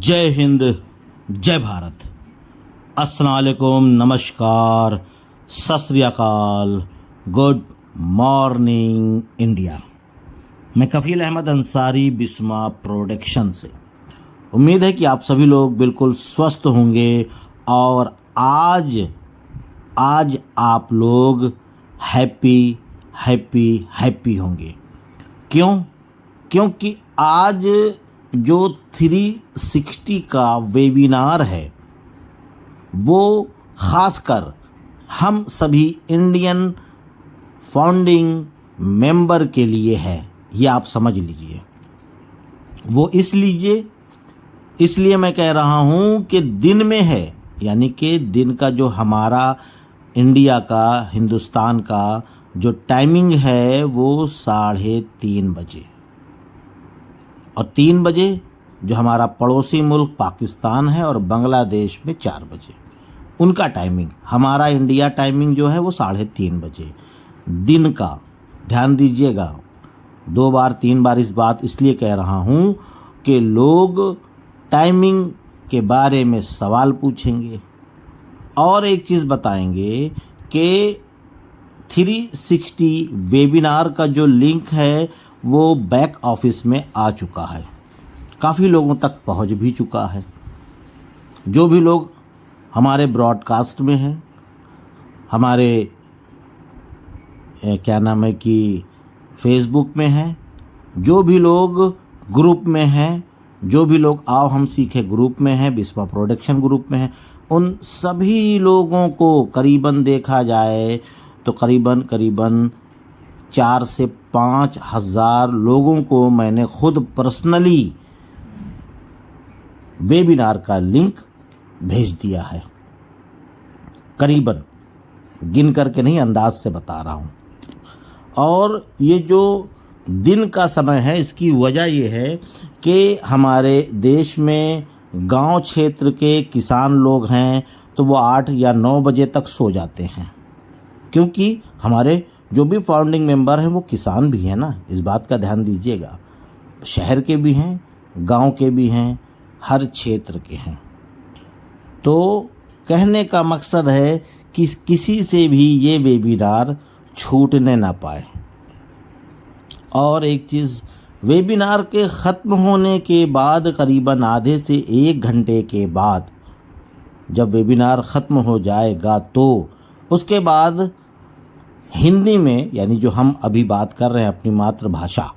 जय हिंद, जय भारत, अस्सलाम वालेकुम, नमस्कार, सत श्री अकाल, गुड मॉर्निंग इंडिया। मैं कफील अहमद अंसारी, बिस्मा प्रोडक्शन से। उम्मीद है कि आप सभी लोग बिल्कुल स्वस्थ होंगे और आज आप लोग हैप्पी होंगे। क्योंकि आज जो 360 का वेबिनार है वो खासकर हम सभी इंडियन फाउंडिंग मेंबर के लिए है, ये आप समझ लीजिए। वो इसलिए मैं कह रहा हूँ कि दिन में है, यानी कि दिन का जो हमारा इंडिया का, हिंदुस्तान का जो टाइमिंग है वो 3:30 बजे, और 3 बजे जो हमारा पड़ोसी मुल्क पाकिस्तान है और बांग्लादेश में 4 बजे उनका टाइमिंग। हमारा इंडिया टाइमिंग जो है वो 3:30 बजे दिन का। ध्यान दीजिएगा, 2 बार 3 बार इस बात इसलिए कह रहा हूँ कि लोग टाइमिंग के बारे में सवाल पूछेंगे और एक चीज़ बताएंगे कि 360 वेबिनार का जो लिंक है वो बैक ऑफिस में आ चुका है, काफ़ी लोगों तक पहुंच भी चुका है। जो भी लोग हमारे ब्रॉडकास्ट में हैं, हमारे क्या नाम है कि फेसबुक में हैं, जो भी लोग ग्रुप में हैं, जो भी लोग आओ हम सीखे ग्रुप में हैं, बिस्मा प्रोडक्शन ग्रुप में हैं, उन सभी लोगों को करीबन देखा जाए तो करीबन 4 से 5 हज़ार लोगों को मैंने खुद पर्सनली वेबिनार का लिंक भेज दिया है। करीबन गिन करके नहीं, अंदाज से बता रहा हूँ। और ये जो दिन का समय है इसकी वजह ये है कि हमारे देश में गांव क्षेत्र के किसान लोग हैं तो वो 8 या 9 बजे तक सो जाते हैं, क्योंकि हमारे जो भी फाउंडिंग मेंबर हैं वो किसान भी हैं ना, इस बात का ध्यान दीजिएगा। शहर के भी हैं, गांव के भी हैं, हर क्षेत्र के हैं। तो कहने का मकसद है कि किसी से भी ये वेबिनार छूटने ना पाए। और एक चीज़, वेबिनार के ख़त्म होने के बाद करीबन आधे से 1 घंटे के बाद जब वेबिनार ख़त्म हो जाएगा तो उसके बाद हिंदी में, यानी जो हम अभी बात कर रहे हैं अपनी मातृभाषा,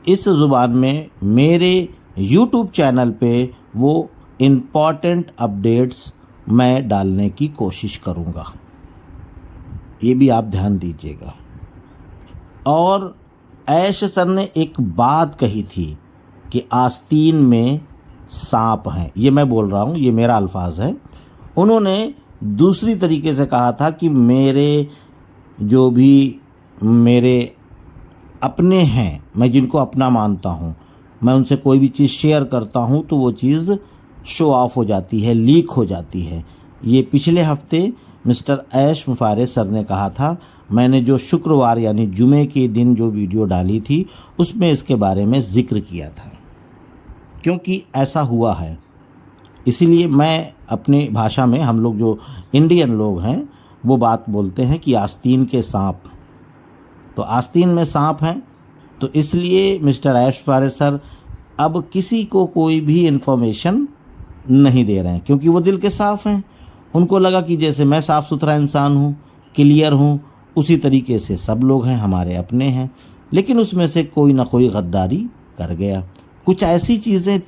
इस ज़ुबान में मेरे यूट्यूब चैनल पे वो इम्पॉर्टेंट अपडेट्स मैं डालने की कोशिश करूँगा, ये भी आप ध्यान दीजिएगा। और ऐश सर ने एक बात कही थी कि आस्तीन में सांप हैं, ये मैं बोल रहा हूँ, ये मेरा अल्फाज है। उन्होंने दूसरी तरीके से कहा था कि जो भी मेरे अपने हैं, मैं जिनको अपना मानता हूँ, मैं उनसे कोई भी चीज़ शेयर करता हूँ तो वो चीज़ शो ऑफ हो जाती है, लीक हो जाती है। ये पिछले हफ्ते मिस्टर ऐश मुफारे सर ने कहा था। मैंने जो शुक्रवार यानी जुमे के दिन जो वीडियो डाली थी उसमें इसके बारे में ज़िक्र किया था, क्योंकि ऐसा हुआ है। इसीलिए मैं अपनी भाषा में, हम लोग जो इंडियन लोग हैं वो बात बोलते हैं कि आस्तीन के सांप, तो आस्तीन में सांप हैं। तो इसलिए मिस्टर ऐश मुफारे सर अब किसी को कोई भी इन्फॉर्मेशन नहीं दे रहे हैं, क्योंकि वो दिल के साफ़ हैं। उनको लगा कि जैसे मैं साफ़ सुथरा इंसान हूँ, क्लियर हूँ, उसी तरीके से सब लोग हैं, हमारे अपने हैं। लेकिन उसमें से कोई ना कोई गद्दारी कर गया। कुछ ऐसी चीज़ें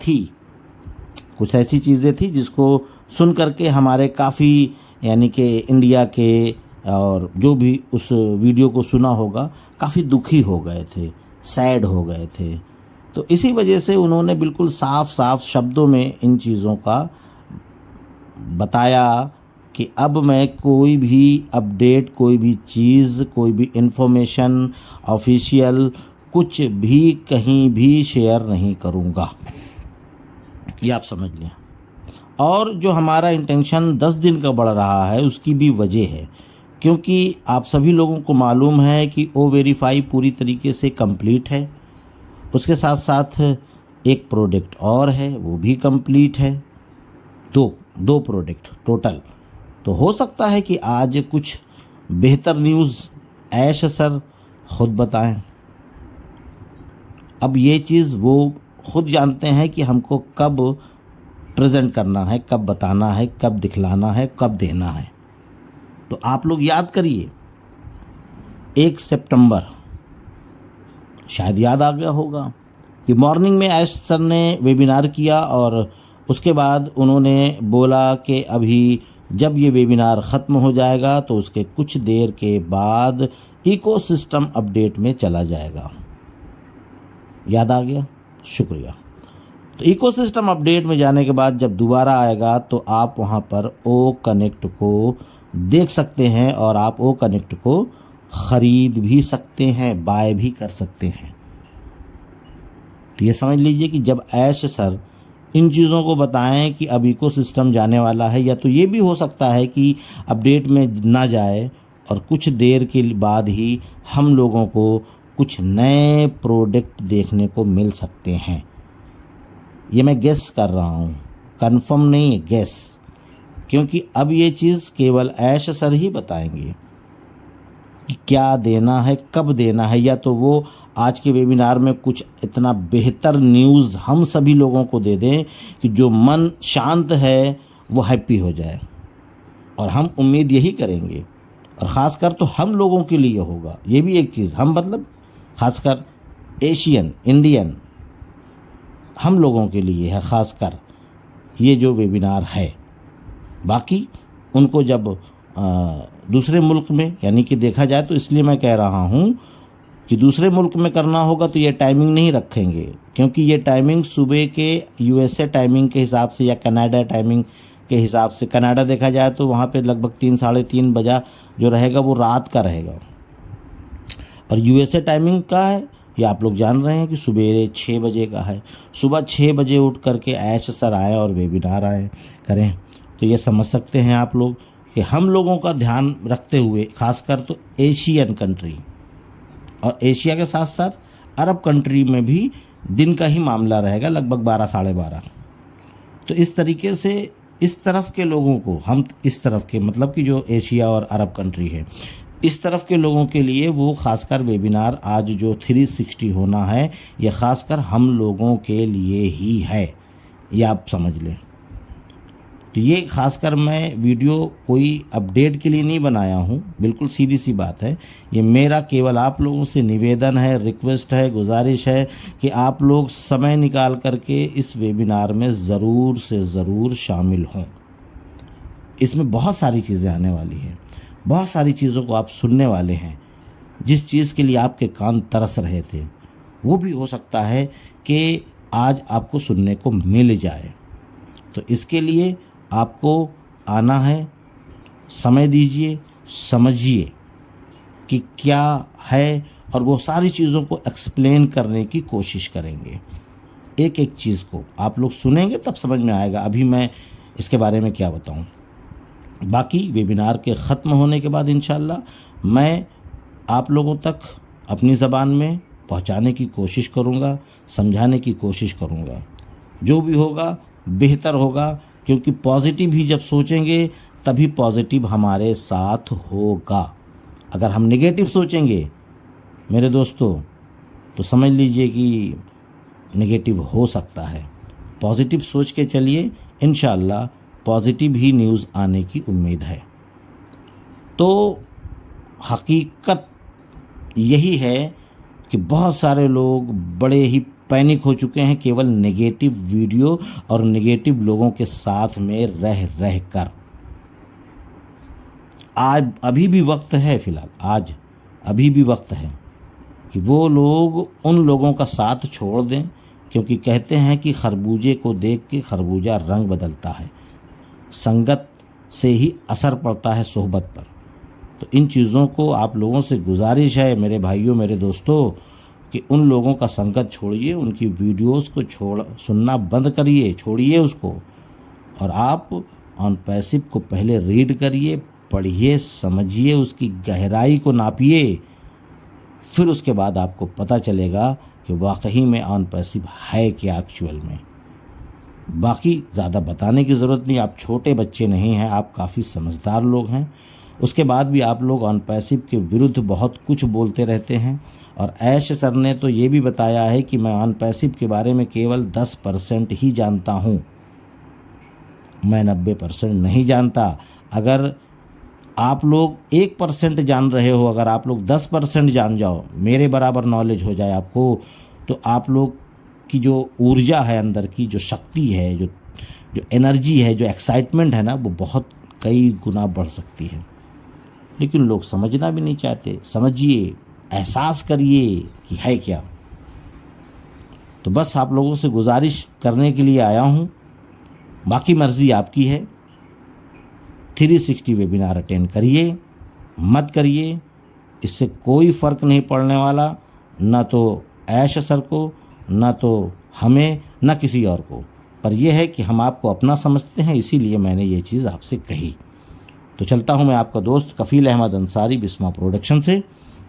थी जिसको सुन करके हमारे काफ़ी, यानी कि इंडिया के, और जो भी उस वीडियो को सुना होगा, काफ़ी दुखी हो गए थे, सैड हो गए थे। तो इसी वजह से उन्होंने बिल्कुल साफ शब्दों में इन चीज़ों का बताया कि अब मैं कोई भी अपडेट, कोई भी चीज़, कोई भी इन्फॉर्मेशन ऑफिशियल कुछ भी कहीं भी शेयर नहीं करूँगा, ये आप समझ लें। और जो हमारा इंटेंशन 10 दिन का बढ़ रहा है उसकी भी वजह है, क्योंकि आप सभी लोगों को मालूम है कि O वेरीफाई पूरी तरीके से कंप्लीट है। उसके साथ साथ एक प्रोडक्ट और है, वो भी कंप्लीट है। दो प्रोडक्ट टोटल। तो हो सकता है कि आज कुछ बेहतर न्यूज़ ऐश सर खुद बताएं। अब ये चीज़ वो खुद जानते हैं कि हमको कब प्रेजेंट करना है, कब बताना है, कब दिखलाना है, कब देना है। तो आप लोग याद करिए, 1 सितंबर, शायद याद आ गया होगा कि मॉर्निंग में ऐश सर ने वेबिनार किया और उसके बाद उन्होंने बोला कि अभी जब ये वेबिनार ख़त्म हो जाएगा तो उसके कुछ देर के बाद इकोसिस्टम अपडेट में चला जाएगा। याद आ गया? शुक्रिया। तो इकोसिस्टम अपडेट में जाने के बाद जब दोबारा आएगा तो आप वहाँ पर ओ कनेक्ट को देख सकते हैं और आप ओ कनेक्ट को ख़रीद भी सकते हैं, बाय भी कर सकते हैं। तो ये समझ लीजिए कि जब ऐश सर इन चीज़ों को बताएं कि अब इकोसिस्टम जाने वाला है, या तो ये भी हो सकता है कि अपडेट में ना जाए और कुछ देर के बाद ही हम लोगों को कुछ नए प्रोडक्ट देखने को मिल सकते हैं। ये मैं गेस कर रहा हूँ, कंफर्म नहीं है, गेस, क्योंकि अब ये चीज़ केवल ऐश सर ही बताएंगे कि क्या देना है, कब देना है। या तो वो आज के वेबिनार में कुछ इतना बेहतर न्यूज़ हम सभी लोगों को दे दें कि जो मन शांत है वो हैप्पी हो जाए, और हम उम्मीद यही करेंगे। और ख़ासकर तो हम लोगों के लिए होगा, ये भी एक चीज़, हम मतलब ख़ासकर एशियन, इंडियन, हम लोगों के लिए है ख़ासकर ये जो वेबिनार है। बाकी उनको जब दूसरे मुल्क में, यानी कि देखा जाए तो इसलिए मैं कह रहा हूँ कि दूसरे मुल्क में करना होगा तो ये टाइमिंग नहीं रखेंगे, क्योंकि ये टाइमिंग सुबह के यूएसए टाइमिंग के हिसाब से या कनाडा टाइमिंग के हिसाब से, कनाडा देखा जाए तो वहाँ पे लगभग 3 साढ़े 3 बजा जो रहेगा वो रात का रहेगा, और यूएसए टाइमिंग का है ये आप लोग जान रहे हैं कि सुबह 6 बजे का है। सुबह 6 बजे उठ करके ऐश सर आए और वेबिनार आए करें, तो ये समझ सकते हैं आप लोग कि हम लोगों का ध्यान रखते हुए, खासकर तो एशियन कंट्री और एशिया के साथ साथ अरब कंट्री में भी दिन का ही मामला रहेगा, लगभग 12 साढ़े 12। तो इस तरीके से इस तरफ के लोगों को, हम इस तरफ के मतलब कि जो एशिया और अरब कंट्री है, इस तरफ के लोगों के लिए वो खासकर वेबिनार आज जो 360 होना है, ये खासकर हम लोगों के लिए ही है, ये आप समझ लें। तो ये खासकर मैं वीडियो कोई अपडेट के लिए नहीं बनाया हूँ, बिल्कुल सीधी सी बात है। ये मेरा केवल आप लोगों से निवेदन है, रिक्वेस्ट है, गुजारिश है कि आप लोग समय निकाल करके इस वेबिनार में ज़रूर से ज़रूर शामिल हों। इसमें बहुत सारी चीज़ें आने वाली हैं, बहुत सारी चीज़ों को आप सुनने वाले हैं। जिस चीज़ के लिए आपके कान तरस रहे थे वो भी हो सकता है कि आज आपको सुनने को मिल जाए। तो इसके लिए आपको आना है, समय दीजिए, समझिए कि क्या है, और वो सारी चीज़ों को एक्सप्लेन करने की कोशिश करेंगे। एक एक चीज़ को आप लोग सुनेंगे तब समझ में आएगा, अभी मैं इसके बारे में क्या बताऊं। बाकी वेबिनार के ख़त्म होने के बाद इंशाल्लाह मैं आप लोगों तक अपनी ज़बान में पहुंचाने की कोशिश करूंगा, समझाने की कोशिश करूंगा। जो भी होगा बेहतर होगा, क्योंकि पॉजिटिव ही जब सोचेंगे तभी पॉजिटिव हमारे साथ होगा। अगर हम नेगेटिव सोचेंगे मेरे दोस्तों तो समझ लीजिए कि नेगेटिव हो सकता है। पॉजिटिव सोच के चलिए, इंशाल्लाह पॉजिटिव ही न्यूज़ आने की उम्मीद है। तो हकीकत यही है कि बहुत सारे लोग बड़े ही पैनिक हो चुके हैं केवल नेगेटिव वीडियो और नेगेटिव लोगों के साथ में रह रह कर। आज अभी भी वक्त है, फिलहाल आज अभी भी वक्त है कि वो लोग उन लोगों का साथ छोड़ दें, क्योंकि कहते हैं कि खरबूजे को देख के खरबूजा रंग बदलता है, संगत से ही असर पड़ता है सोहबत पर। तो इन चीज़ों को आप लोगों से गुजारिश है मेरे भाइयों, मेरे दोस्तों, कि उन लोगों का संगत छोड़िए, उनकी वीडियोस को सुनना बंद करिए, छोड़िए उसको, और आप ऑन पैसिव को पहले रीड करिए, पढ़िए, समझिए, उसकी गहराई को नापिए, फिर उसके बाद आपको पता चलेगा कि वाकई में ऑन पैसिव है क्या एक्चुअल में। बाकी ज़्यादा बताने की ज़रूरत नहीं, आप छोटे बच्चे नहीं हैं, आप काफ़ी समझदार लोग हैं। उसके बाद भी आप लोग ऑन पैसिव के विरुद्ध बहुत कुछ बोलते रहते हैं। और ऐश सर ने तो ये भी बताया है कि मैं ऑन पैसिव के बारे में केवल 10% ही जानता हूँ, मैं 90% नहीं जानता। अगर आप लोग 1% जान रहे हो, अगर आप लोग 10% जान जाओ, मेरे बराबर नॉलेज हो जाए आपको, तो आप लोग की जो ऊर्जा है अंदर की, जो शक्ति है, जो एनर्जी है, जो एक्साइटमेंट है ना, वो बहुत कई गुना बढ़ सकती है। लेकिन लोग समझना भी नहीं चाहते। समझिए, एहसास करिए कि है क्या। तो बस आप लोगों से गुजारिश करने के लिए आया हूँ, बाकी मर्ज़ी आपकी है। 360 वेबिनार अटेंड करिए, मत करिए, इससे कोई फ़र्क नहीं पड़ने वाला, ना तो ऐश सर को, ना तो हमें, ना किसी और को। पर यह है कि हम आपको अपना समझते हैं, इसीलिए मैंने ये चीज़ आपसे कही। तो चलता हूँ मैं आपका दोस्त कफ़ील अहमद अंसारी, बिस्मा प्रोडक्शन से।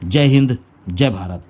जय हिंद, जय भारत।